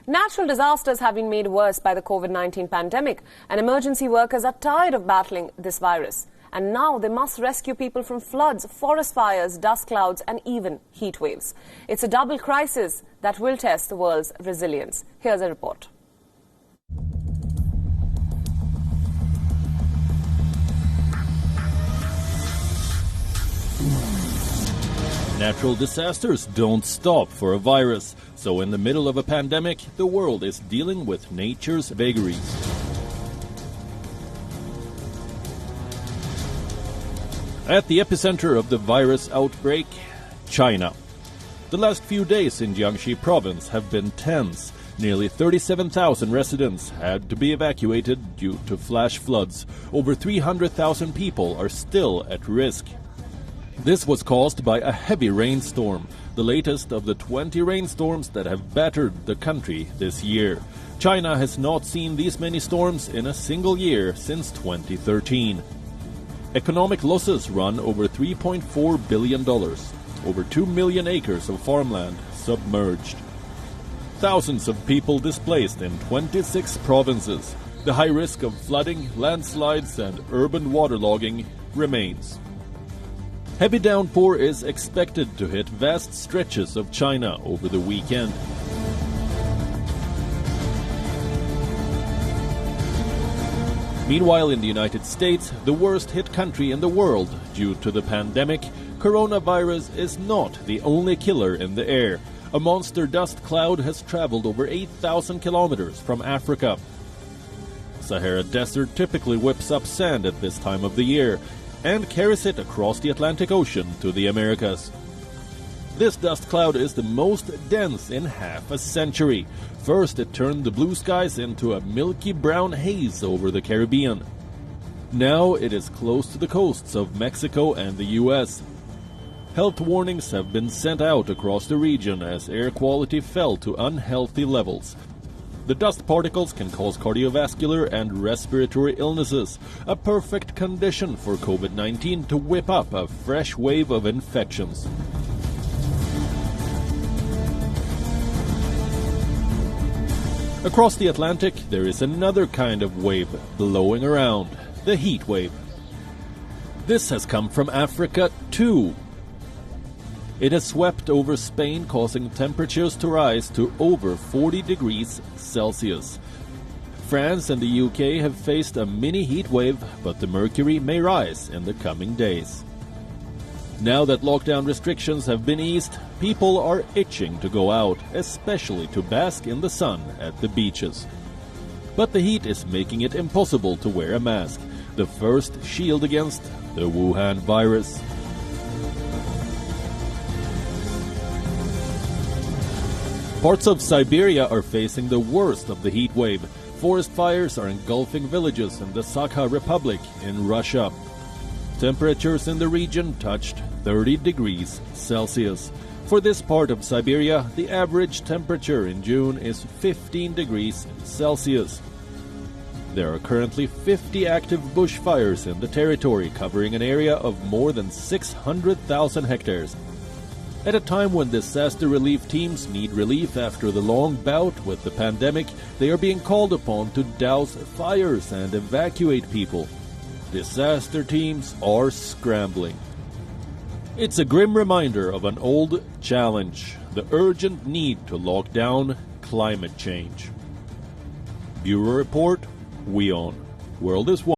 Natural disasters have been made worse by the COVID-19 pandemic, and emergency workers are tired of battling this virus. And now they must rescue people from floods, forest fires, dust clouds, and even heat waves. It's a double crisis that will test the world's resilience. Here's a report. Natural disasters don't stop for a virus, so in the middle of a pandemic, the world is dealing with nature's vagaries. At the epicenter of the virus outbreak, China. The last few days in Jiangxi province have been tense. Nearly 37,000 residents had to be evacuated due to flash floods. Over 300,000 people are still at risk. This was caused by a heavy rainstorm, the latest of the 20 rainstorms that have battered the country this year. China has not seen these many storms in a single year since 2013. Economic losses run over $3.4 billion. Over 2 million acres of farmland submerged. Thousands of people displaced in 26 provinces. The high risk of flooding, landslides, and urban waterlogging remains. Heavy downpour is expected to hit vast stretches of China over the weekend. Meanwhile, in the United States, the worst-hit country in the world due to the pandemic, coronavirus is not the only killer in the air. A monster dust cloud has traveled over 8,000 kilometers from Africa. Sahara Desert typically whips up sand at this time of the year and carries it across the Atlantic Ocean to the Americas. This dust cloud is the most dense in half a century. First, it turned the blue skies into a milky brown haze over the Caribbean. Now it is close to the coasts of Mexico and the U.S. Health warnings have been sent out across the region as air quality fell to unhealthy levels. The dust particles can cause cardiovascular and respiratory illnesses, a perfect condition for COVID-19 to whip up a fresh wave of infections. Across the Atlantic, there is another kind of wave blowing around, the heat wave. This has come from Africa too. It has swept over Spain, causing temperatures to rise to over 40 degrees Celsius. France and the UK have faced a mini heat wave, but the mercury may rise in the coming days. Now that lockdown restrictions have been eased, people are itching to go out, especially to bask in the sun at the beaches. But the heat is making it impossible to wear a mask, the first shield against the Wuhan virus. Parts of Siberia are facing the worst of the heat wave. Forest fires are engulfing villages in the Sakha Republic in Russia. Temperatures in the region touched 30 degrees Celsius. For this part of Siberia, the average temperature in June is 15 degrees Celsius. There are currently 50 active bushfires in the territory, covering an area of more than 600,000 hectares. At a time when disaster relief teams need relief after the long bout with the pandemic, they are being called upon to douse fires and evacuate people. Disaster teams are scrambling. It's a grim reminder of an old challenge, the urgent need to lock down climate change. Bureau Report, WION. World is One.